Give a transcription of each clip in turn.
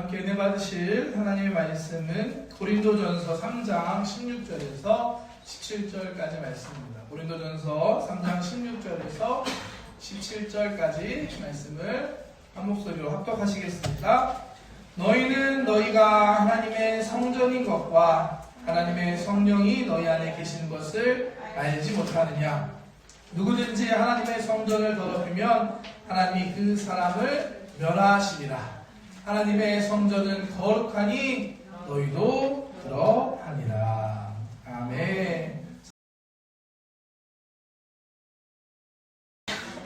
함께 은혜 받으실 하나님의 말씀은 고린도전서 3장 16절에서 17절까지 말씀입니다. 고린도전서 3장 16절에서 17절까지 말씀을 한 목소리로 합독하시겠습니다. 너희는 너희가 하나님의 성전인 것과 하나님의 성령이 너희 안에 계시는 것을 알지 못하느냐? 누구든지 하나님의 성전을 더럽히면 하나님이 그 사람을 멸하시리라. 하나님의 성전은 거룩하니 너희도 그러하니라. 아멘.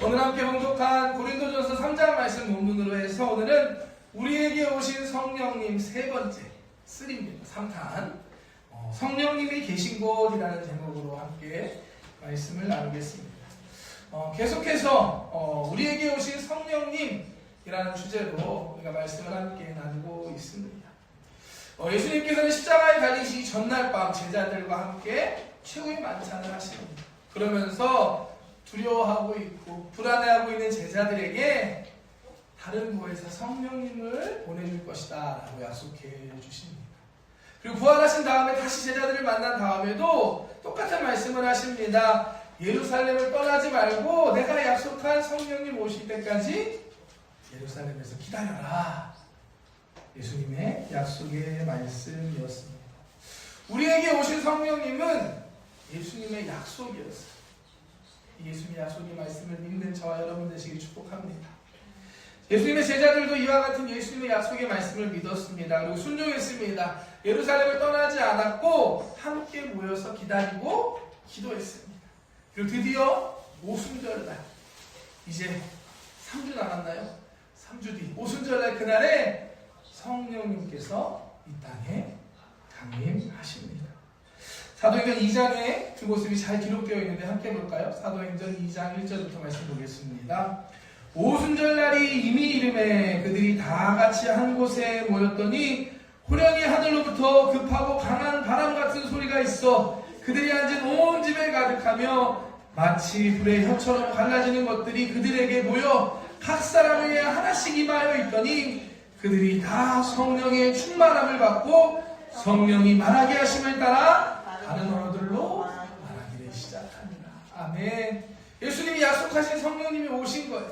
오늘 함께 봉독한 고린도전서 3장 말씀 본문으로 해서 오늘은 우리에게 오신 성령님 세 번째 3탄 성령님이 계신 곳이라는 제목으로 함께 말씀을 나누겠습니다. 계속해서 우리에게 오신 성령님이라는 주제로 우리가 말씀을 함께 나누고 있습니다. 예수님께서는 십자가에 달리시기 전날 밤 제자들과 함께 최후의 만찬을 하십니다. 그러면서 두려워하고 있고 불안해하고 있는 제자들에게 다른 곳에서 성령님을 보내줄 것이다 라고 약속해 주십니다. 그리고 부활하신 다음에 다시 제자들을 만난 다음에도 똑같은 말씀을 하십니다. 예루살렘을 떠나지 말고 내가 약속한 성령님 오실 때까지 예루살렘에서 기다려라. 예수님의 약속의 말씀이었습니다. 우리에게 오신 성령님은 예수님의 약속이었어요. 예수님의 약속의 말씀을 믿는 저와 여러분 되시길 축복합니다. 예수님의 제자들도 이와 같은 예수님의 약속의 말씀을 믿었습니다. 그리고 순종했습니다. 예루살렘을 떠나지 않았고 함께 모여서 기다리고 기도했습니다. 그리고 드디어 오순절날, 이제 3주 남았나요? 3주 뒤 오순절날 그날에 성령님께서 이 땅에 강림하십니다. 사도행전 2장에 그 모습이 잘 기록되어 있는데 함께 볼까요? 사도행전 2장 1절부터 말씀 보겠습니다. 오순절날이 이미 이름에 그들이 다 같이 한 곳에 모였더니 호련히 하늘로부터 급하고 강한 바람 같은 소리가 있어 그들이 앉은 온 집에 가득하며 마치 불의 혀처럼 갈라지는 것들이 그들에게 보여 각 사람에게 하나씩 임하여 있더니 그들이 다 성령의 충만함을 받고 성령이 말하게 하심을 따라 다른 언어들로 말하기를 시작합니다. 아멘. 예수님이 약속하신 성령님이 오신 거예요.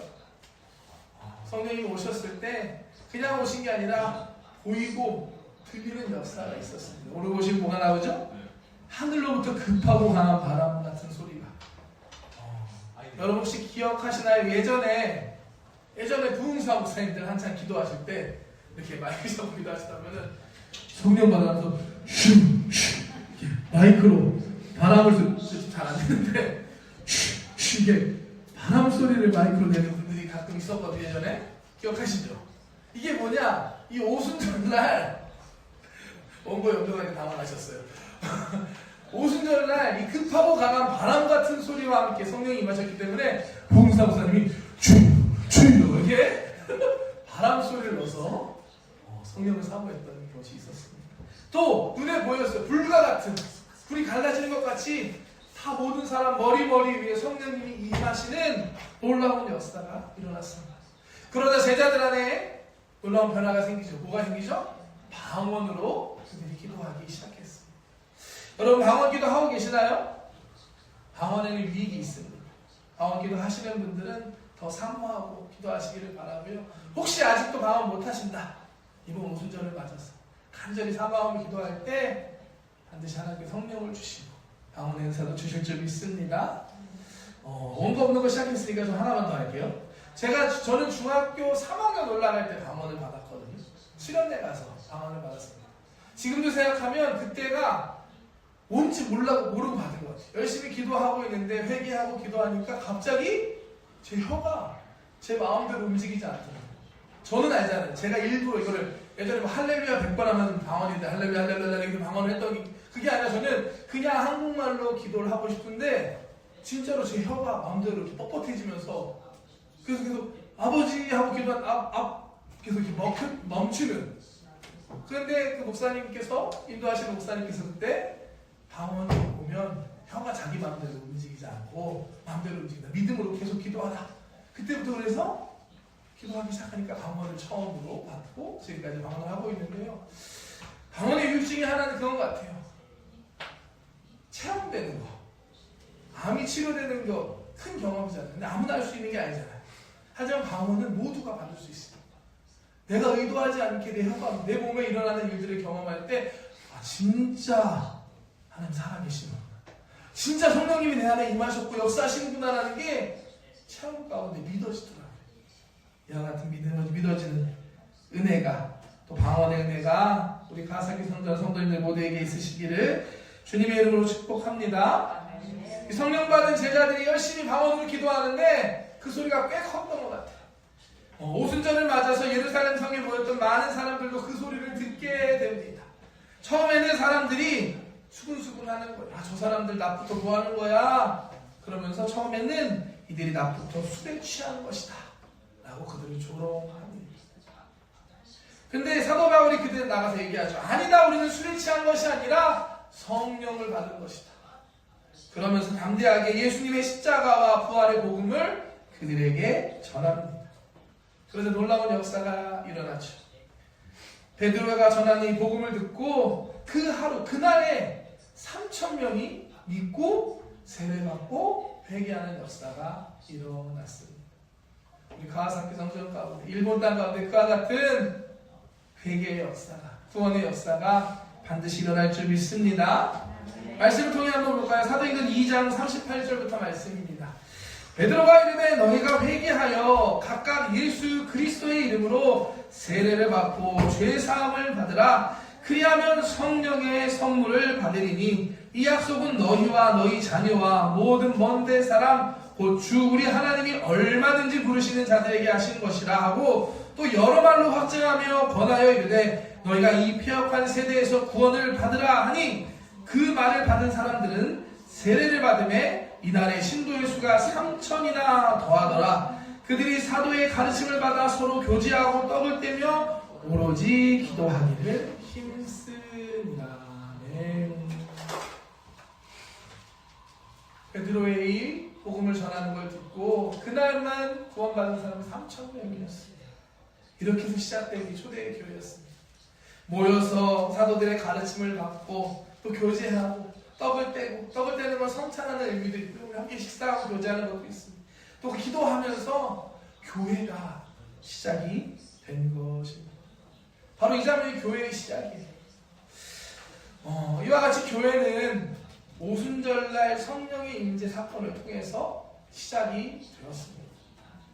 성령님이 오셨을 때 그냥 오신 게 아니라 보이고 들리는 역사가 있었습니다. 오늘 보시면 뭐가 나오죠? 하늘로부터 급하고 강한 바람 같은 소리가. 여러분 혹시 기억하시나요? 예전에 부흥사 목사님들 한참 기도하실 때 이렇게 마이크 잡고 기도하시다면은 성령 받아서 슈슈 마이크로 바람을 잘 안 되는데 슈 이게 바람 소리를 마이크로 내는 분들이 가끔 있었거든요. 예전에 기억하시죠? 이게 뭐냐? 이 오순절날 원고 연구관이 당황하셨어요. 오순절날 이 급하고 강한 바람 같은 소리와 함께 성령이 임하셨기 때문에 부흥사 목사님이 주주로 이렇게 바람 소리를 넣어서 성령을 사모했던 것이 있었습니다. 또 눈에 보였어요. 불과 같은 불이 갈라지는 것 같이 다 모든 사람 머리 위에 성령님이 임하시는 놀라운 역사가 일어났습니다. 그러자 제자들 안에 놀라운 변화가 생기죠. 뭐가 생기죠? 방언으로 그들이 기도하기 시작했습니다. 여러분 방언 기도 하고 계시나요? 방언에는 유익이 있습니다. 방언 기도 하시는 분들은 더 사모하고 기도하시기를 바라고요. 혹시 아직도 방언 못 하신다. 이번 오순절을 맞아서 간절히 사모하며 기도할 때 반드시 하나님께 성령을 주시고 방언 행사도 주실 줄 믿습니다. 원고 없는 거 시작했으니까 좀 하나만 더 할게요. 저는 중학교 3학년 올라갈 때 방언을 받았거든요. 수련회 가서 방언을 받았습니다. 지금도 생각하면 그때가 뭔지 모르고 받은 것 같아요. 열심히 기도하고 있는데 회개하고 기도하니까 갑자기 제 혀가 제 마음대로 움직이지 않더라고요. 저는 알잖아요. 제가 일부러 이거를 예전에 할렐루야 100번 하면 방언인데 할렐루야 이렇게 방언을 했더니 그게 아니라 저는 그냥 한국말로 기도를 하고 싶은데 진짜로 제 혀가 마음대로 이렇게 뻣뻣해지면서 그래서 계속 아버지 하고 기도한 계속 이렇게 멈추는. 그런데 그 목사님께서 인도하시는 목사님께서 그때 방언을 보면 혀가 자기 마음대로 움직이지 않고 마음대로 움직인다. 믿음으로 계속 기도하라. 그때부터 그래서 기도하기 시작하니까 방언을 처음으로 받고 지금까지 방언을 하고 있는데요. 방언의 유익 중에 하나는 그런 것 같아요. 체험되는 거. 암이 치료되는 거 큰 경험이잖아요. 근데 아무나 할 수 있는 게 아니잖아요. 하지만 방언은 모두가 받을 수 있습니다. 내가 의도하지 않게 내 혈관, 내 몸에 일어나는 일들을 경험할 때 진짜 하나님 살아계시는구나. 진짜 성령님이 내 안에 임하셨고 역사하시는구나라는 게 체험 가운데 믿어지더라고요. 이와 같은 믿어지는 은혜가, 또 방언의 은혜가 우리 가사기 성도님들 모두에게 있으시기를 주님의 이름으로 축복합니다. 성령 받은 제자들이 열심히 방언으로 기도하는데 그 소리가 꽤 컸던 것 같아요. 오순절을 맞아서 예루살렘 성에 모였던 많은 사람들도 그 소리를 듣게 됩니다. 처음에는 사람들이 수근수근하는 거야. 저 사람들 낮부터 뭐 하는 거야? 그러면서 처음에는 이들이 낮부터 술에 취하는 것이다 라고 그들을 조롱합니다. 근데 사도 바울이 그들 나가서 얘기하죠. 아니다, 우리는 술에 취한 것이 아니라 성령을 받은 것이다. 그러면서 담대하게 예수님의 십자가와 부활의 복음을 그들에게 전합니다. 그래서 놀라운 역사가 일어나죠. 베드로가 전하는 이 복음을 듣고 그 하루, 그날에 3,000명이 믿고 세례받고 회개하는 역사가 일어났습니다. 우리 가와사키 성전 가운데, 일본 땅 가운데 그와 같은 회개의 역사가, 구원의 역사가 반드시 일어날 줄 믿습니다. 말씀을 통해 한번 볼까요? 사도행전 2장 38절부터 말씀입니다. 베드로가 이르되 너희가 회개하여 각각 예수 그리스도의 이름으로 세례를 받고 죄사함을 받으라. 그리하면 성령의 선물을 받으리니 이 약속은 너희와 너희 자녀와 모든 먼데 사람 곧 주 우리 하나님이 얼마든지 부르시는 자들에게 하신 것이라 하고 또 여러 말로 확증하며 권하여 이르되 너희가 이 폐역한 세대에서 구원을 받으라 하니 그 말을 받은 사람들은 세례를 받음에 이날의 신도의 수가 3,000이나 더하더라. 그들이 사도의 가르침을 받아 서로 교제하고 떡을 떼며 오로지 기도하기를 힘쓰니라. 베드로의 이 복음을 전하는 걸 듣고 그날만 구원받은 사람이 3,000명이었습니다. 이렇게 해서 시작된 이 초대의 교회였습니다. 모여서 사도들의 가르침을 받고 또 교제하고 떡을 떼고, 떡을 떼는 건 성찬하는 의미도 있고 함께 식사하고 교제하는 것도 있습니다. 또 기도하면서 교회가 시작이 된 것입니다. 바로 이 장면이 교회의 시작이에요. 이와 같이 교회는 오순절날 성령의 임재 사건을 통해서 시작이 되었습니다.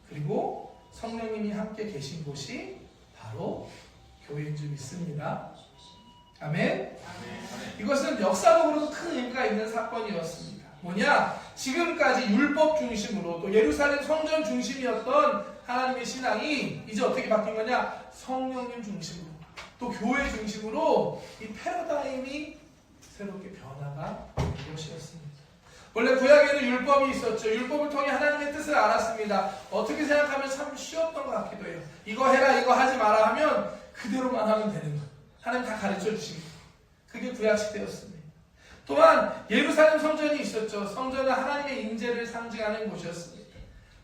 그리고 성령님이 함께 계신 곳이 바로 교회인 줄 믿습니다. 아멘. 이것은 역사적으로도 큰 의미가 있는 사건이었습니다. 뭐냐? 지금까지 율법 중심으로 또 예루살렘 성전 중심이었던 하나님의 신앙이 이제 어떻게 바뀐 거냐? 성령님 중심으로 또 교회 중심으로 이 패러다임이 새롭게 변화가 된 것이었습니다. 원래 구약에는 율법이 있었죠. 율법을 통해 하나님의 뜻을 알았습니다. 어떻게 생각하면 참 쉬웠던 것 같기도 해요. 이거 해라, 이거 하지 마라 하면 그대로만 하면 되는 것. 하나님 다 가르쳐 주십니다. 그게 구약 시대였습니다. 또한 예루살렘 성전이 있었죠. 성전은 하나님의 임재를 상징하는 곳이었습니다.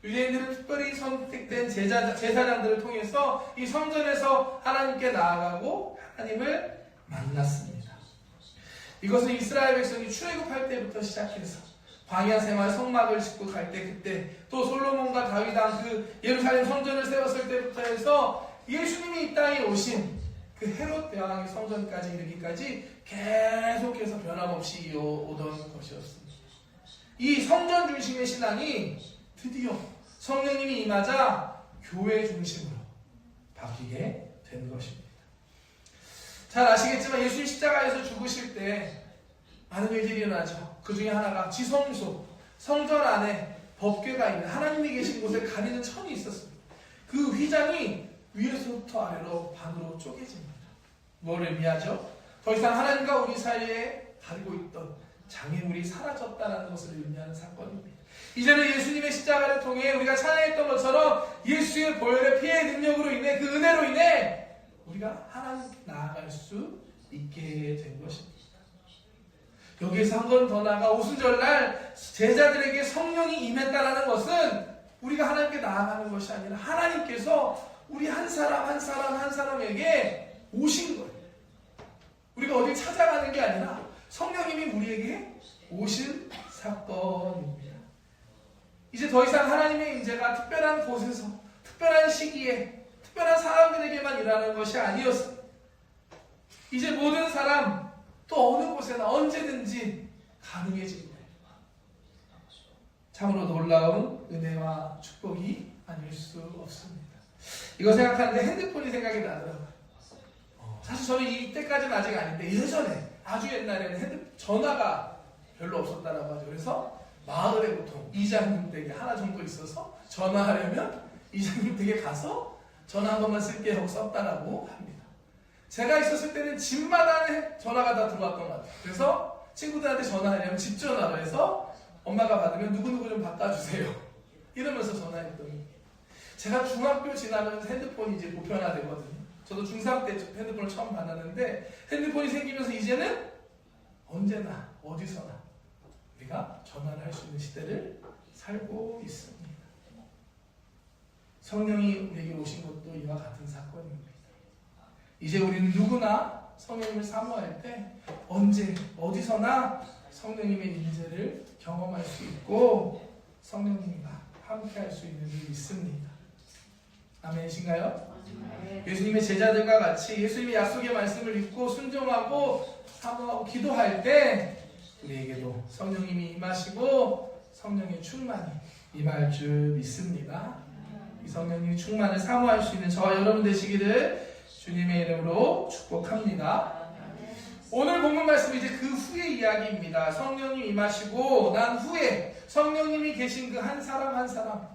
유대인들은 특별히 선택된 제사장들을 통해서 이 성전에서 하나님께 나아가고 하나님을 만났습니다. 이것은 이스라엘 백성이 출애굽할 때부터 시작해서 광야 생활 성막을 짓고 갈 때 그때 또 솔로몬과 다윗 왕 그 예루살렘 성전을 세웠을 때부터 해서 예수님이 이 땅에 오신 그 헤롯 대왕의 성전까지 이르기까지 계속해서 변함없이 이어오던 것이었습니다. 이 성전 중심의 신앙이 드디어 성령님이 임하자 교회 중심으로 바뀌게 된 것입니다. 잘 아시겠지만 예수님 십자가에서 죽으실 때 많은 일들이 일어나죠. 그 중에 하나가 지성소, 성전 안에 법궤가 있는 하나님이 계신 곳에 가리는 천이 있었습니다. 그 휘장이 위에서부터 아래로 반으로 쪼개집니다. 뭘 의미하죠? 더 이상 하나님과 우리 사이에 가리고 있던 장애물이 사라졌다는 것을 의미하는 사건입니다. 이제는 예수님의 십자가를 통해 우리가 찬양했던 것처럼 예수의 보혈의 피의 능력으로 인해 그 은혜로 인해 우리가 하나님께 나아갈 수 있게 된 것입니다. 여기에서 한 번 더 나아가 오순절날 제자들에게 성령이 임했다는 것은 우리가 하나님께 나아가는 것이 아니라 하나님께서 우리 한 사람 한 사람 한 사람에게 오신 거예요. 우리가 어딜 찾아가는 게 아니라 성령님이 우리에게 오신 사건입니다. 이제 더 이상 하나님의 임재가 특별한 곳에서 특별한 시기에 특별한 사람들에게만 일하는 것이 아니었어요. 이제 모든 사람 또 어느 곳에나 언제든지 가능해진 거예요. 참으로 놀라운 은혜와 축복이 아닐 수 없습니다. 이거 생각하는데 핸드폰이 생각이 나더라고요. 사실 저는 이때까지는 아직 아닌데 예전에 아주 옛날에는 전화가 별로 없었다라고 하죠. 그래서 마을의 보통 이장님 댁에 하나 정도 있어서 전화하려면 이장님 댁에 가서 전화 한 번만 쓸게 하고 썼다라고 합니다. 제가 있었을 때는 집마다 전화가 다 들어왔던 것 같아요. 그래서 친구들한테 전화하려면 집 전화로 해서 엄마가 받으면 누구누구 좀 바꿔주세요 이러면서 전화했더니 제가 중학교 지나면 핸드폰이 이제 보편화되거든요. 저도 중3 때 핸드폰을 처음 받았는데 핸드폰이 생기면서 이제는 언제나 어디서나 우리가 전화를 할 수 있는 시대를 살고 있습니다. 성령이 우리에게 오신 것도 이와 같은 사건입니다. 이제 우리는 누구나 성령님을 사모할 때 언제 어디서나 성령님의 임재를 경험할 수 있고 성령님과 함께 할 수 있는 일이 있습니다. 아멘이신가요? 예수님의 제자들과 같이 예수님의 약속의 말씀을 믿고 순종하고 사모하고 기도할 때 우리에게도 성령님이 임하시고 성령의 충만이 임할 줄 믿습니다. 이 성령님의 충만을 사모할 수 있는 저와 여러분 되시기를 주님의 이름으로 축복합니다. 오늘 본문 말씀은 이제 그 후의 이야기입니다. 성령님 임하시고 난 후에 성령님이 계신 그 한 사람 한 사람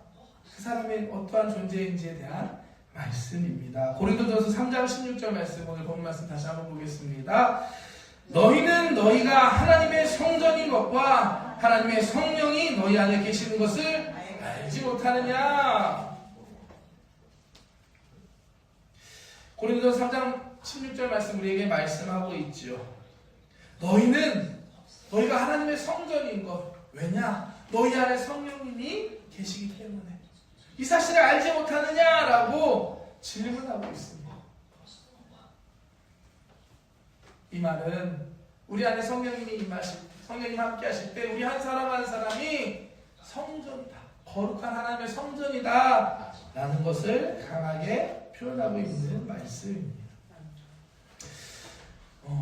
그 사람의 어떠한 존재인지에 대한 말씀입니다. 고린도전서 3장 16절 말씀 오늘 본문 말씀 다시 한번 보겠습니다. 너희는 너희가 하나님의 성전인 것과 하나님의 성령이 너희 안에 계시는 것을 알지 못하느냐. 고린도전서 3장 16절 말씀 우리에게 말씀하고 있죠. 너희가 하나님의 성전인 것. 왜냐? 너희 안에 성령님이 계시기 때문에. 이 사실을 알지 못하느냐라고 질문하고 있습니다. 이 말은 우리 안에 성령님이 임하실 때, 성령님 함께 하실 때 우리 한 사람 한 사람이 성전이다. 거룩한 하나님의 성전이다. 라는 것을 강하게 표현하고 있는 말씀입니다.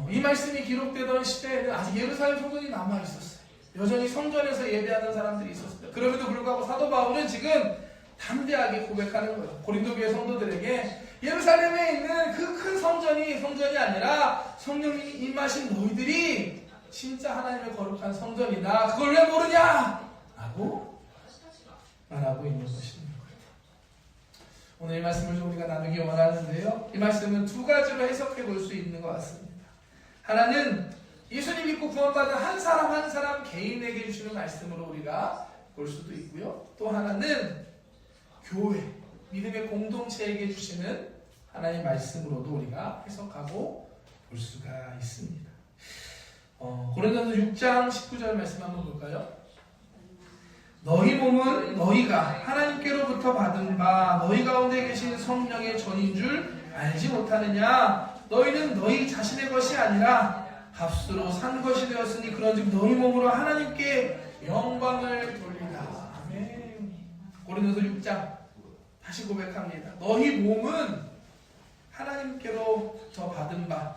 이 말씀이 기록되던 시대에는 아직 예루살렘 성전이 남아있었어요. 여전히 성전에서 예배하는 사람들이 있었어요. 그럼에도 불구하고 사도 바울은 지금 담대하게 고백하는 거예요. 고린도 교회 성도들에게 예루살렘에 있는 그 큰 성전이 아니라 성령님이 임하신 너희들이 진짜 하나님의 거룩한 성전이다. 그걸 왜 모르냐? 라고 말하고 있는 것입니다. 오늘 이 말씀을 좀 우리가 나누기 원하는데요. 이 말씀은 두 가지로 해석해 볼 수 있는 것 같습니다. 하나는 예수님 믿고 구원받은 한 사람 한 사람 개인에게 주시는 말씀으로 우리가 볼 수도 있고요. 또 하나는 교회, 믿음의 공동체에게 주시는 하나님의 말씀으로도 우리가 해석하고 볼 수가 있습니다. 고린도전서 6장 19절 말씀 한번 볼까요? 너희 몸은 너희가 하나님께로부터 받은 바 너희 가운데 계신 성령의 전인 줄 알지 못하느냐? 너희는 너희 자신의 것이 아니라 값으로 산 것이 되었으니 그런즉 너희 몸으로 하나님께 영광을 돌리라. 아멘. 고린도서 6장 다시 고백합니다. 너희 몸은 하나님께로부터 받은 바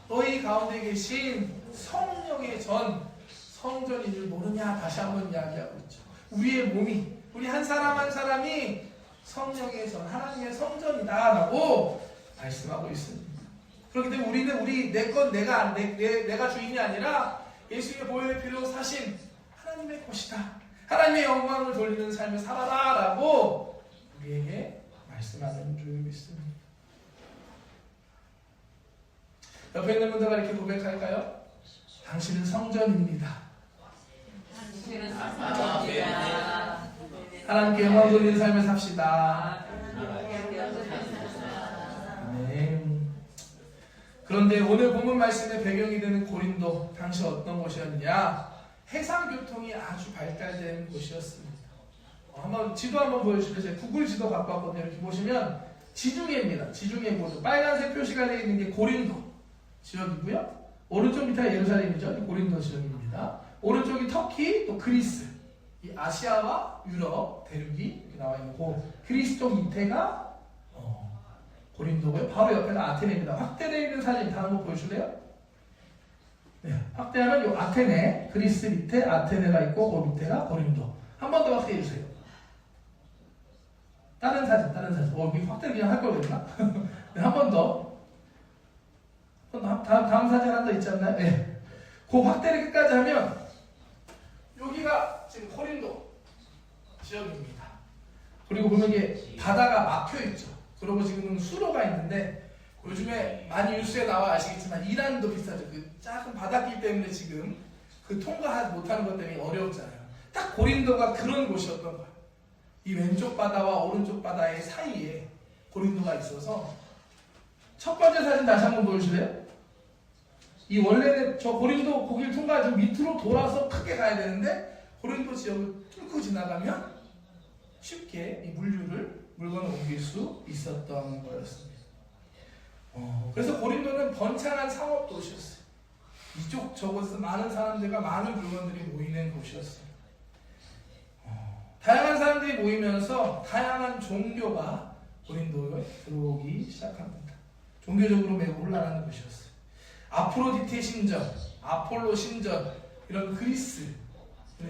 너희 가운데 계신 성령의 성전인 줄 모르냐? 다시 한번 이야기하고 있죠. 우리의 몸이 우리 한 사람 한 사람이 성령의 하나님의 성전이다라고 말씀하고 있습니다. 그렇기 때문에 우리는 내 것 내가 주인이 아니라 예수의 보혈의 피로 사신 하나님의 것이다. 하나님의 영광을 돌리는 삶을 살아라라고 우리에게 말씀하는 줄 믿습니다. 옆에 있는 분들과 이렇게 고백할까요? 당신은 성전입니다. 하나님께 영광 돌리는 삶을 삽시다. 아멘. 그런데 오늘 본문 말씀의 배경이 되는 고린도 당시 어떤 곳이었냐? 해상교통이 아주 발달된 곳이었습니다. 한번 지도 한번 보여주실래요? 구글 지도 갖고 왔거든요. 이렇게 보시면 지중해입니다. 지중해 보죠. 빨간색 표시가 되어 있는 게 고린도 지역이고요. 오른쪽 밑에가 예루살렘이죠. 고린도 지역입니다. 오른쪽이 터키, 또 그리스. 이 아시아와 유럽 대륙이 이렇게 나와 있는 그 그리스 쪽 밑에가 고린도고요. 바로 옆에가 아테네입니다. 확대되어 있는 사진 다른 거 보여줄래요? 네, 확대하면 이 아테네, 그리스 밑에 아테네가 있고 그 밑에가 고린도. 한 번 더 확대해 주세요. 다른 사진. 여기 확대를 그냥 할 걸 그랬나? 네, 한 번 더. 다음 사진 하나 더 있지 않나요? 네. 그 확대를 끝까지 하면 여기가 지금 고린도 지역입니다. 그리고 보면 이게 바다가 막혀 있죠. 그리고 지금은 수로가 있는데 요즘에 많이 뉴스에 나와 아시겠지만 이란도 비슷하죠. 그 작은 바닷길 때문에 지금 그 통과하지 못하는 것 때문에 어려웠잖아요. 딱 고린도가 그런 곳이었던 거예요. 이 왼쪽 바다와 오른쪽 바다의 사이에 고린도가 있어서 첫 번째 사진 다시 한번 보여주실래요? 이 원래는 저 고린도 거길 통과하지 밑으로 돌아서 크게 가야 되는데 고린도 지역을 뚫고 지나가면 쉽게 이 물건을 옮길 수 있었던 거였습니다. 그래서 고린도는 번창한 상업 도시였어요. 이쪽 저곳에서 많은 사람들과 많은 물건들이 모이는 곳이었어요. 다양한 사람들이 모이면서 다양한 종교가 고린도에 들어오기 시작합니다. 종교적으로 매우 혼란한 곳이었어요. 아프로디테 신전, 아폴로 신전, 이런 그리스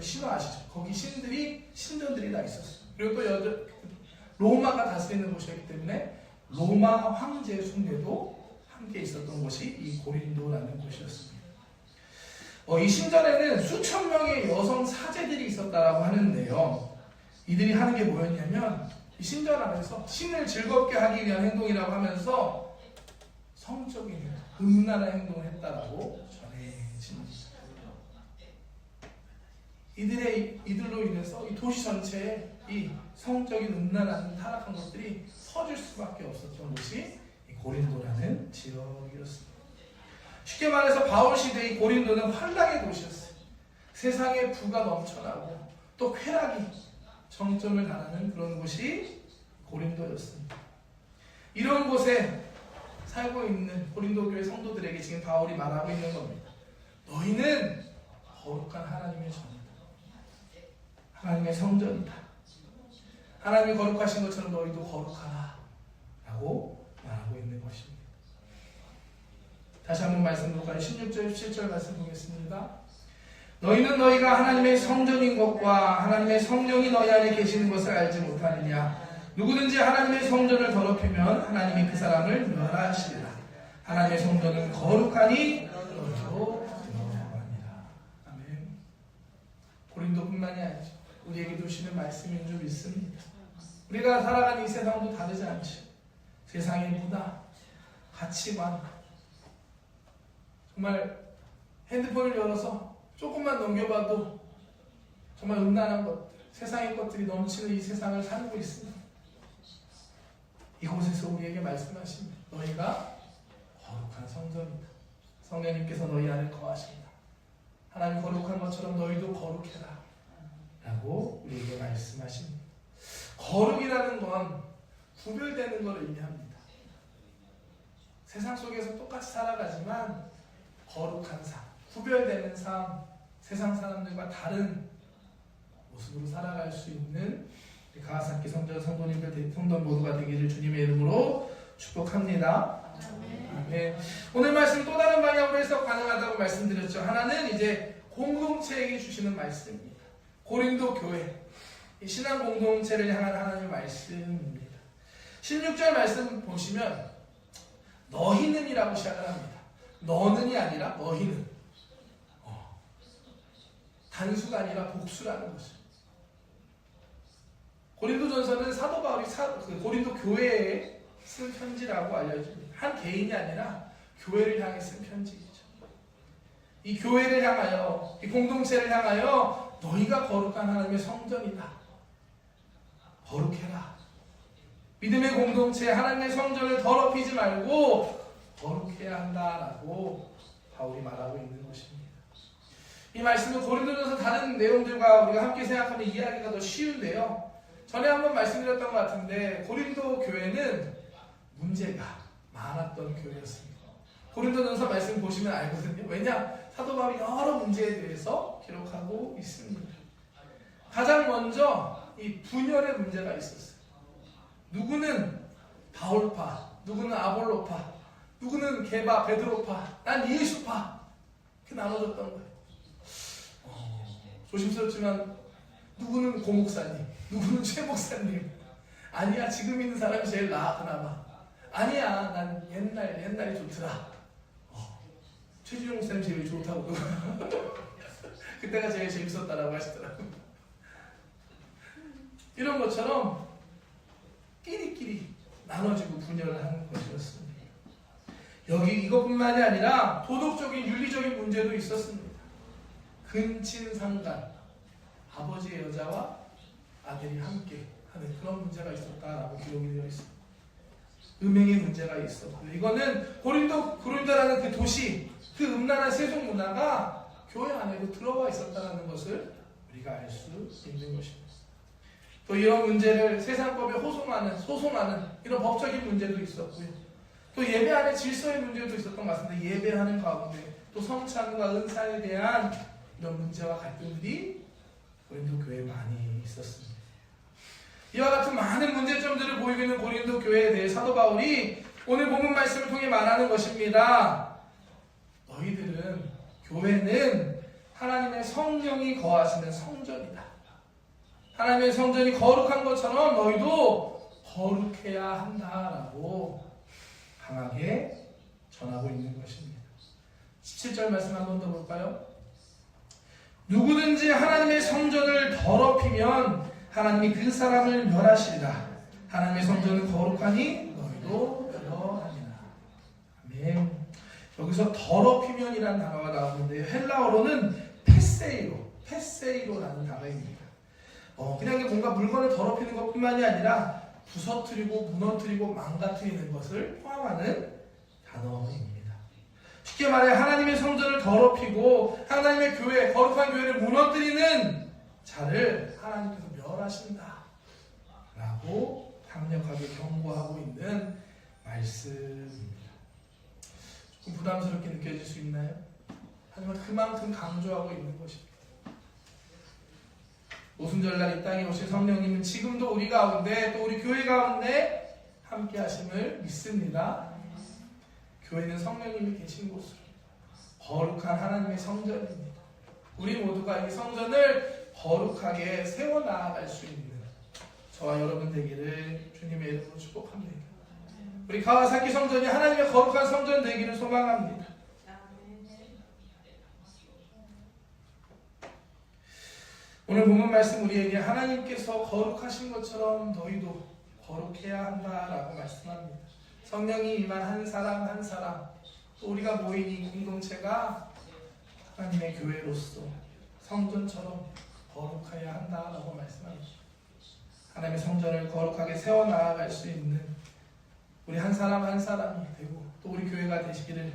신화 아시죠? 거기 신전들이 다 있었어요. 그리고 또 로마가 다스리는 곳이었기 때문에 로마 황제 숭배도 함께 있었던 곳이 이 고린도라는 곳이었습니다. 이 신전에는 수천 명의 여성 사제들이 있었다라고 하는데요. 이들이 하는 게 뭐였냐면 이 신전 안에서 신을 즐겁게 하기 위한 행동이라고 하면서 성적인 행동, 음란한 행동을 했다라고 전해집니다. 이들로 인해서 이 도시 전체에 이 성적인 음란한 타락한 것들이 퍼질 수밖에 없었던 곳이 이 고린도라는 지역이었습니다. 쉽게 말해서 바울 시대의 고린도는 환락의 도시였어요. 세상에 부가 넘쳐나고 또 쾌락이 정점을 달하는 그런 곳이 고린도였습니다. 이런 곳에 살고 있는 고린도 교회 성도들에게 지금 바울이 말하고 있는 겁니다. 너희는 거룩한 하나님의 전이다. 하나님의 성전이다. 하나님이 거룩하신 것처럼 너희도 거룩하라 라고 말하고 있는 것입니다. 다시 한번 말씀 볼까요? 16절, 17절 말씀 보겠습니다. 너희는 너희가 하나님의 성전인 것과 하나님의 성령이 너희 안에 계시는 것을 알지 못하느냐. 누구든지 하나님의 성전을 더럽히면 하나님이 그 사람을 멸하시리라. 하나님의 성전은 거룩하니 너희도 거룩하니라. 아멘. 고린도뿐만이 아니죠. 우리에게 주시는 말씀인 줄 믿습니다. 우리가 살아가는 이 세상도 다르지 않죠. 세상의 문화, 가치관, 정말 핸드폰을 열어서 조금만 넘겨봐도 정말 음란한 것들, 세상의 것들이 넘치는 이 세상을 살고 있습니다. 이곳에서 우리에게 말씀하십니다. 너희가 거룩한 성전이다. 성령님께서 너희 안에 거하신다. 하나님 거룩한 것처럼 너희도 거룩해라 라고 우리에게 말씀하십니다. 거룩이라는 건 구별되는 것을 의미합니다. 세상 속에서 똑같이 살아가지만 거룩한 삶, 구별되는 삶, 세상 사람들과 다른 모습으로 살아갈 수 있는 가와사키 성전 성도님들 성도 모두가 되기를 주님의 이름으로 축복합니다. 네. 오늘 말씀 또 다른 방향으로 해석 가능하다고 말씀드렸죠. 하나는 이제 공동체에게 주시는 말씀입니다. 고린도 교회, 신앙 공동체를 향한 하나님의 말씀입니다. 16절 말씀 보시면 너희는이라고 시작을 합니다. 너는이 아니라 너희는. 단수가 아니라 복수라는 것입니다. 고린도전서는 사도 바울이 고린도 교회에 쓴 편지라고 알려집니다. 한 개인이 아니라 교회를 향해 쓴 편지이죠. 이 교회를 향하여, 이 공동체를 향하여 너희가 거룩한 하나님의 성전이다. 거룩해라. 믿음의 공동체, 하나님의 성전을 더럽히지 말고 거룩해야 한다라고 바울이 말하고 있는 것입니다. 이 말씀은 고린도전서 다른 내용들과 우리가 함께 생각하면 이해하기가 더 쉬운데요. 전에 한번 말씀드렸던 것 같은데 고린도 교회는 문제가 많았던 교회였습니다. 고린도전서 말씀 보시면 알거든요. 왜냐? 사도 바울이 여러 문제에 대해서 기록하고 있습니다. 가장 먼저 이 분열의 문제가 있었어요. 누구는 바울파, 누구는 아볼로파, 누구는 게바, 베드로파, 난 예수파 이렇게 나눠졌던 거예요. 조심스럽지만 누구는 고목사님, 누구는 최목사님. 아니야, 지금 있는 사람이 제일 나아 그나마. 아니야, 난 옛날이 좋더라. 최준용 목사님 제일 좋다고. 그때가 제일 재밌었다라고 하시더라고요. 이런 것처럼 끼리끼리 나눠지고 분열을 하는 것이었습니다. 여기 이것뿐만이 아니라 도덕적인 윤리적인 문제도 있었습니다. 근친상간, 아버지의 여자와 아들이 함께 하는 그런 문제가 있었다라고 기록이 되어 있습니다. 음행의 문제가 있었고, 이거는 고린도라는 그 도시, 그 음란한 세속 문화가 교회 안에도 들어와 있었다는 것을 우리가 알 수 있는 것입니다. 또 이런 문제를 세상법에 소송하는 이런 법적인 문제도 있었고요. 또 예배 안에 질서의 문제도 있었던 것 같습니다. 예배하는 가운데 또 성찬과 은사에 대한 이런 문제와 갈등들이 고린도 교회에 많이 있었습니다. 이와 같은 많은 문제점들을 보이고 있는 고린도 교회에 대해 사도 바울이 오늘 본문 말씀을 통해 말하는 것입니다. 너희들은, 교회는 하나님의 성령이 거하시는 성전이다. 하나님의 성전이 거룩한 것처럼 너희도 거룩해야 한다라고 강하게 전하고 있는 것입니다. 17절 말씀 한 번 더 볼까요? 누구든지 하나님의 성전을 더럽히면 하나님이 그 사람을 멸하시리라. 하나님의 성전은 거룩하니 너희도 그러하니라. 아멘. 여기서 더럽히면이라는 단어가 나오는데 헬라어로는 페세이로라는 단어입니다. 그냥 뭔가 물건을 더럽히는 것뿐만이 아니라 부서뜨리고 무너뜨리고 망가뜨리는 것을 포함하는 단어입니다. 쉽게 말해 하나님의 성전을 더럽히고 하나님의 교회, 거룩한 교회를 무너뜨리는 자를 하나님께서 멸하신다 라고 강력하게 경고하고 있는 말씀입니다. 조금 부담스럽게 느껴질 수 있나요? 하지만 그만큼 강조하고 있는 것입니다. 오순절날 이 땅에 오신 성령님은 지금도 우리 가운데 또 우리 교회 가운데 함께 하심을 믿습니다. 교회는 성령님이 계신 곳으로 거룩한 하나님의 성전입니다. 우리 모두가 이 성전을 거룩하게 세워나갈 수 있는 저와 여러분 되기를 주님의 이름으로 축복합니다. 우리 가와사키 성전이 하나님의 거룩한 성전 되기를 소망합니다. 오늘 본문 말씀 우리에게 하나님께서 거룩하신 것처럼 너희도 거룩해야 한다라고 말씀합니다. 성령이 임한 한 사람 한 사람, 또 우리가 모인 이 공동체가 하나님의 교회로서 성전처럼 거룩해야 한다라고 말씀합니다. 하나님의 성전을 거룩하게 세워나갈 수 있는 우리 한 사람 한 사람이 되고 또 우리 교회가 되시기를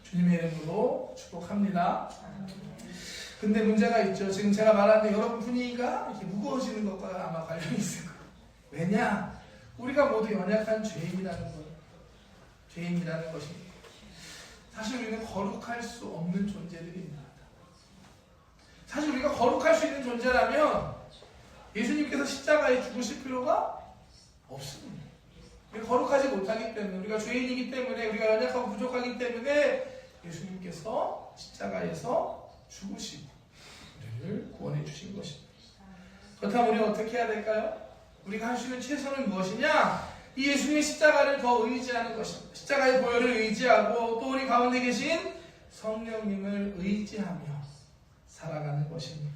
주님의 이름으로 축복합니다. 근데 문제가 있죠. 지금 제가 말하는데 여러분 분위기가 이렇게 무거워지는 것과 아마 관련이 있을 거예요. 왜냐? 우리가 모두 연약한 죄인이라는 것입니다. 사실 우리는 거룩할 수 없는 존재들입니다. 사실 우리가 거룩할 수 있는 존재라면 예수님께서 십자가에 죽으실 필요가 없습니다. 우리가 거룩하지 못하기 때문에, 우리가 죄인이기 때문에, 우리가 연약하고 부족하기 때문에 예수님께서 십자가에서 죽으시고 우리를 구원해 주신 것입니다. 그렇다면 우리는 어떻게 해야 될까요? 우리가 할 수 있는 최선은 무엇이냐? 이 예수님의 십자가를 더 의지하는 것입니다. 십자가의 보혈을 의지하고 또 우리 가운데 계신 성령님을 의지하며 살아가는 것입니다.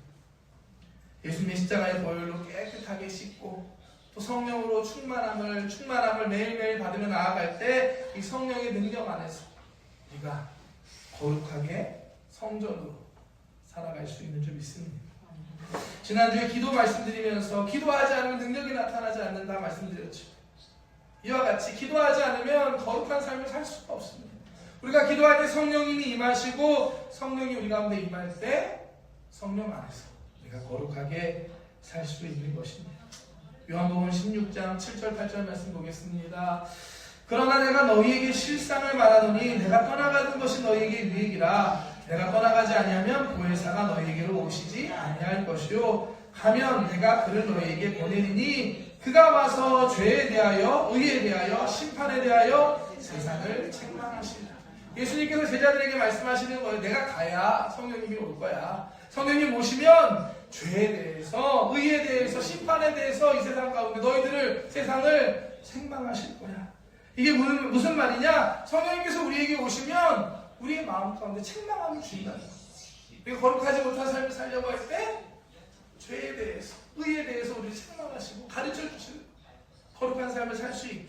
예수님의 십자가의 보혈로 깨끗하게 씻고 또 성령으로 충만함을 매일매일 받으며 나아갈 때 이 성령의 능력 안에서 우리가 거룩하게 성전으로 살아갈 수 있는 줄 믿습니다. 지난주에 기도 말씀드리면서 기도하지 않으면 능력이 나타나지 않는다 말씀드렸죠. 이와 같이 기도하지 않으면 거룩한 삶을 살 수가 없습니다. 우리가 기도할 때 성령님이 임하시고 성령이 우리 가운데 임할 때 성령 안에서 우리가 거룩하게 살 수 있는 것입니다. 요한복음 16장 7절 8절 말씀 보겠습니다. 그러나 내가 너희에게 실상을 말하노니 내가 떠나가는 것이 너희에게 유익이라. 내가 떠나가지 아니하면 보혜사가 너희에게로 오시지 아니할 것이요 가면 내가 그를 너희에게 보내리니 그가 와서 죄에 대하여 의에 대하여 심판에 대하여 세상을 책망하시리라. 예수님께서 제자들에게 말씀하시는 거예요. 내가 가야 성령님이 올 거야. 성령님 오시면 죄에 대해서 의에 대해서 심판에 대해서 이 세상 가운데 너희들을 세상을 책망하실 거야. 이게 무슨 말이냐? 성령님께서 우리에게 오시면 우리의 마음 가운데 책망함을 주신다는 거예요. 우리가 거룩하지 못한 삶을 살려고 할 때 죄에 대해서 의에 대해서 우리를 책망하시고 가르쳐 주시는 거룩한 삶을 살 수 있게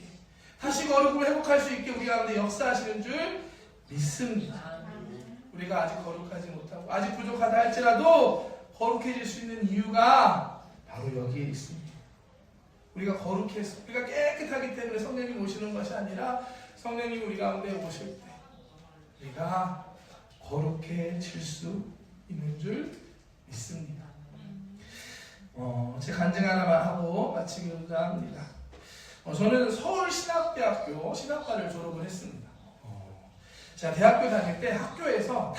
다시 거룩을 회복할 수 있게 우리 가운데 역사하시는 줄 믿습니다. 우리가 아직 거룩하지 못하고 아직 부족하다 할지라도 거룩해질 수 있는 이유가 바로 여기에 있습니다. 우리가 거룩해서 우리가 깨끗하기 때문에 성령님 오시는 것이 아니라 성령님 우리 가운데 오실 때 우리가 거룩해질 수 있는 줄 믿습니다. 제 간증 하나만 하고 마치고자 합니다. 저는 서울신학대학교 신학과를 졸업을 했습니다. 제가 대학교 다닐 때 학교에서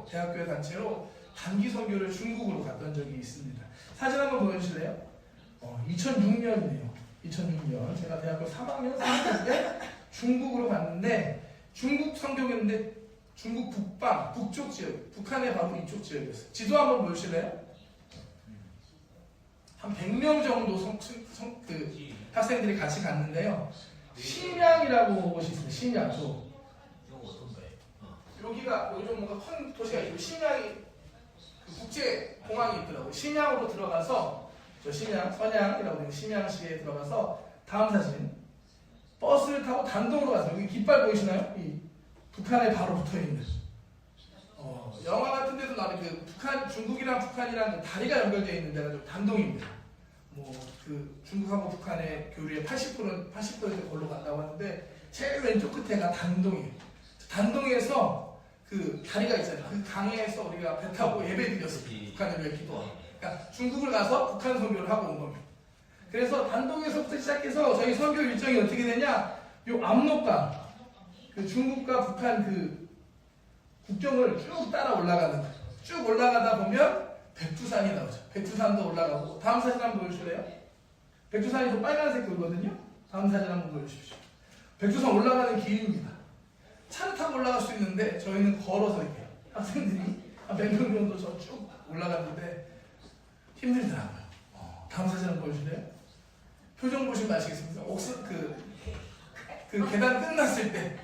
대학교 단체로 단기 선교를 중국으로 갔던 적이 있습니다. 사진 한번 보여주실래요? 2006년이네요. 2006년 제가 대학교 3학년 4학년 때 중국으로 갔는데 중국 선교였는데 중국 북방 북쪽 지역 북한의 바로 이쪽 지역이었어요. 지도 한번 보여주실래요? 한 100명 정도 학생들이 같이 갔는데요. 심양이라고 곳이 있습니다. 심양 쪽. 여기가 여기 좀 뭔가 큰 도시가 있고 심양이 그 국제 공항이 있더라고요. 심양으로 들어가서 저 심양 선양이라고 되는 심양시에 들어가서 다음 사진 버스를 타고 단독으로 가서 여기 깃발 보이시나요? 이 북한에 바로 붙어 있는. 영화 같은 데도 나는 그 중국이랑 북한이랑 다리가 연결되어 있는 데가 좀 단동입니다. 그 중국하고 북한의 교류의 80% 걸로 간다고 하는데 제일 왼쪽 끝에가 단동이에요. 단동에서 그 다리가 있잖아요. 그 강에서 우리가 배 타고 예배 드렸어요. 북한을 위해 기도하고. 그러니까 중국을 가서 북한 선교를 하고 온 겁니다. 그래서 단동에서부터 시작해서 저희 선교 일정이 어떻게 되냐? 요 압록강, 그 중국과 북한 그 국경을 쭉 따라 올라가는 거예요. 쭉 올라가다 보면 백두산이 나오죠. 백두산도 올라가고. 다음 사진 한번 보여주실래요? 백두산이 좀 빨간색 돌거든요. 다음 사진 한번 보여주십시오. 백두산 올라가는 길입니다. 차를 타고 올라갈 수 있는데 저희는 걸어서 이렇게 학생들이 한 100명 정도 저 쭉 올라갔는데 힘들더라고요. 다음 사진 한번 보여주실래요? 표정 보시면 아시겠습니까? 그 계단 끝났을 때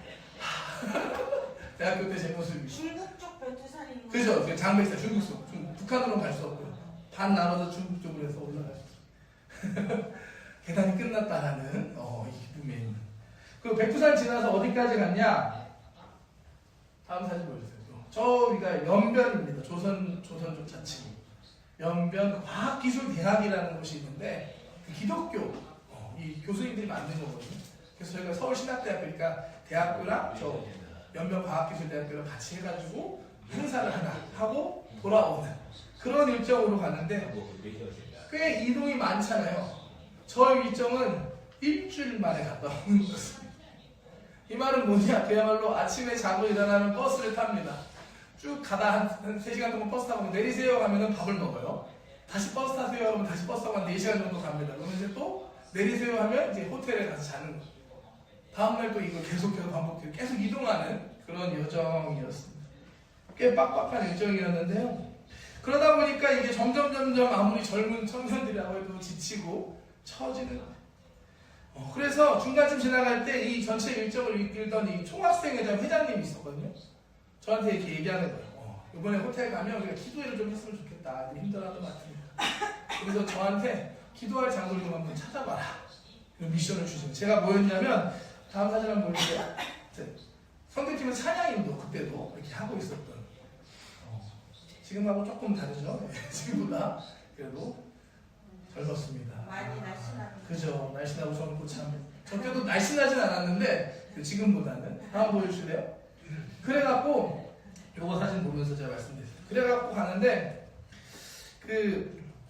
대학교 때 제 모습이 중국 쪽 백두산이 그죠? 장백산 중국 쪽 북한으로 갈 수 없고요. 반 나눠서 중국 쪽으로 해서 올라가죠. 계단이 끝났다라는 이 기쁨에 있는. 그 백두산 지나서 어디까지 갔냐? 다음 사진 보여주세요. 저기가 연변입니다. 조선족 자치구 연변 과학기술대학이라는 곳이 있는데 그 기독교 이 교수님들이 만든 거거든요. 그래서 저희가 서울신학대학교니까 대학교랑 저 연변과학기술대학교랑 같이 해가지고 행사를 하나 하고 돌아오는 그런 일정으로 갔는데 꽤 이동이 많잖아요. 저 일정은 일주일 만에 갔다 오는 거였습니다. 이 말은 뭐냐? 그야말로 아침에 자고 일어나면 버스를 탑니다. 쭉 가다 한 3시간 동안 버스 타고 내리세요 하면은 밥을 먹어요. 다시 버스 타세요 하면 다시 버스 타고 한 4시간 정도 갑니다. 그러면 이제 또 내리세요 하면 이제 호텔에 가서 자는 거예요. 다음날 또 이거 계속해서 반복해서 계속 이동하는 그런 여정이었습니다. 꽤 빡빡한 일정이었는데요. 그러다 보니까 이게 점점 아무리 젊은 청년들이라고 해도 지치고 처지는 거예요. 그래서 중간쯤 지나갈 때 이 전체 일정을 이끌던 이 총학생회장 회장님이 있었거든요. 저한테 이렇게 얘기하는 거예요. 이번에 호텔 가면 우리가 기도회를 좀 했으면 좋겠다. 힘들어하는 것 같으니까. 그래서 저한테 기도할 장소를 좀 한번 찾아봐라. 이런 미션을 주시는. 제가 뭐였냐면 다음 사진 한번 보여주세요. 성대팀은 찬양인도 그때도 이렇게 하고 있었던. 지금하고 조금 다르죠. 지금보다 그래도 젊었습니다. 많이 날씬하고. 그죠. 날씬하고 젊고 참. 저 때도 날씬하진 않았는데 지금보다는. 다음 보여주실래요? 그래갖고 요거 사진 보면서 제가 말씀드렸어요. 그래갖고 가는데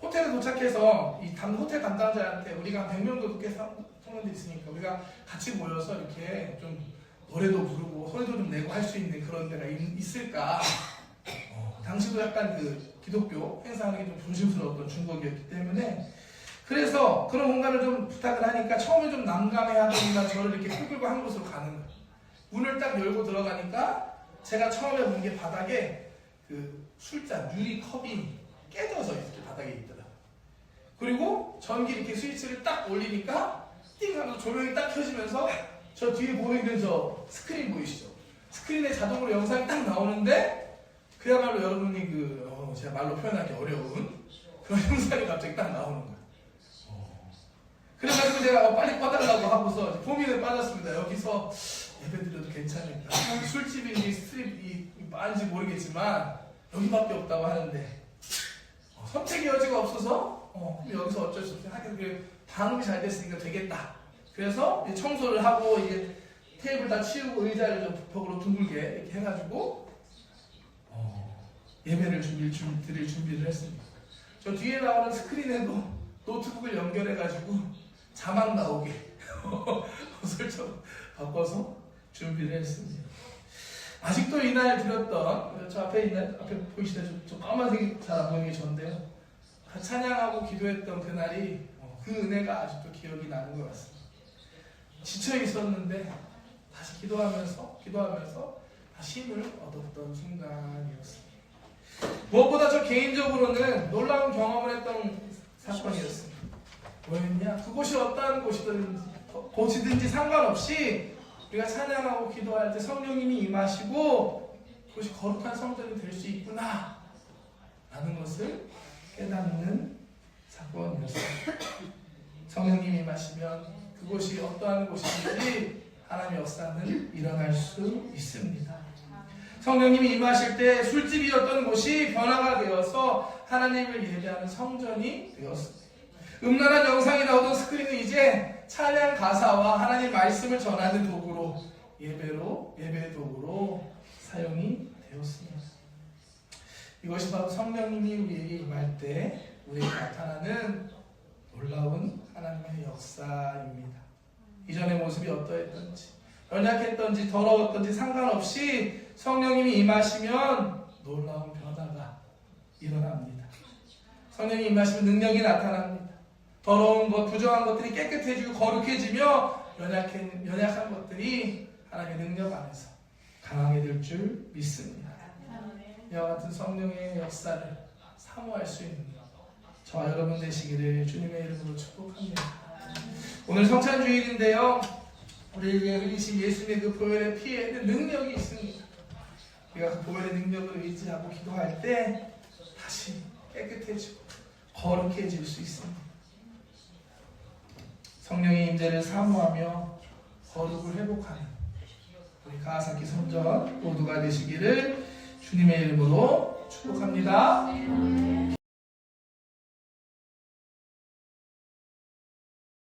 호텔에 도착해서 이 호텔 담당자한테 우리가 한 100명 정도 성도들이 있으니까 우리가 같이 모여서 이렇게 좀 노래도 부르고 소리도 좀 내고 할 수 있는 그런 데가 있을까? 당시도 약간 그 기독교 행사하는 게 좀 조심스러웠던 중국이었기 때문에 그래서 그런 공간을 좀 부탁을 하니까 처음에 좀 난감해 하더니만 저를 이렇게 끌고 한 곳으로 가는 거예요. 문을 딱 열고 들어가니까 제가 처음에 본 게 바닥에 그 술잔, 유리 컵이 깨져서 이렇게 바닥에 있더라고요. 그리고 전기 이렇게 스위치를 딱 올리니까 띵 하면서 조명이 딱 켜지면서 저 뒤에 보이는 저 스크린 보이시죠? 스크린에 자동으로 영상이 딱 나오는데 그야말로 여러분이 제가 말로 표현하기 어려운 그런 영상이 갑자기 딱 나오는 거예요. 그래가지고 제가 빨리 꺼달라고 하고서 고민에 빠졌습니다. 여기서 예배 드려도 괜찮을까? 술집인지 스트립인지 모르겠지만 여기밖에 없다고 하는데 선택의 여지가 없어서 여기서 어쩔 수 없이 하긴 방음이 잘 됐으니까 되겠다. 그래서 청소를 하고 이제 테이블 다 치우고 의자를 좀 벽으로 둥글게 이렇게 해가지고 예배를 드릴 준비를 했습니다. 저 뒤에 나오는 스크린에도 노트북을 연결해가지고 자막 나오게 설정 바꿔서 준비를 했습니다. 아직도 이날 드렸던 저 앞에 보이시나요? 저 까만색이 잘 안 보이는 게 전데요. 찬양하고 기도했던 그날이 그 은혜가 아직도 기억이 나는 것 같습니다. 지쳐 있었는데 다시 기도하면서 다시 힘을 얻었던 순간이었습니다. 무엇보다 저 개인적으로는 놀라운 경험을 했던 사건이었습니다. 뭐였냐? 그곳이 어떠한 곳이든지 상관없이 우리가 찬양하고 기도할 때 성령님이 임하시고 그것이 거룩한 성전이 될 수 있구나 라는 것을 깨닫는 사건이었습니다. 성령님이 임하시면 그곳이 어떠한 곳이든지 하나님의 역사는 일어날 수 있습니다. 성령님이 임하실 때 술집이었던 곳이 변화가 되어서 하나님을 예배하는 성전이 되었습니다. 음란한 영상이 나오던 스크린은 이제 찬양 가사와 하나님 말씀을 전하는 도구로 예배의 도구로 사용이 되었습니다. 이것이 바로 성령님이 우리에게 임할 때 우리에게 나타나는 놀라운 하나님의 역사입니다. 이전의 모습이 어떠했던지 연약했던지 더러웠던지 상관없이 성령님이 임하시면 놀라운 변화가 일어납니다. 성령님이 임하시면 능력이 나타납니다. 더러운 것, 부정한 것들이 깨끗해지고 거룩해지며 연약한 것들이 하나님의 능력 안에서 강하게 될 줄 믿습니다. 이와 같은 성령의 역사를 사모할 수 있는 저와 여러분 되시기를 주님의 이름으로 축복합니다. 오늘 성찬주일인데요. 우리에게 흘리신 예수님의 그 보혈의 피에는 능력이 있습니다. 우리가 그 보혈의 능력을 의지하고 기도할 때 다시 깨끗해지고 거룩해질 수 있습니다. 성령의 임재를 사모하며 거룩을 회복하는 우리 가하사키 성전 모두가 되시기를 주님의 이름으로 축복합니다.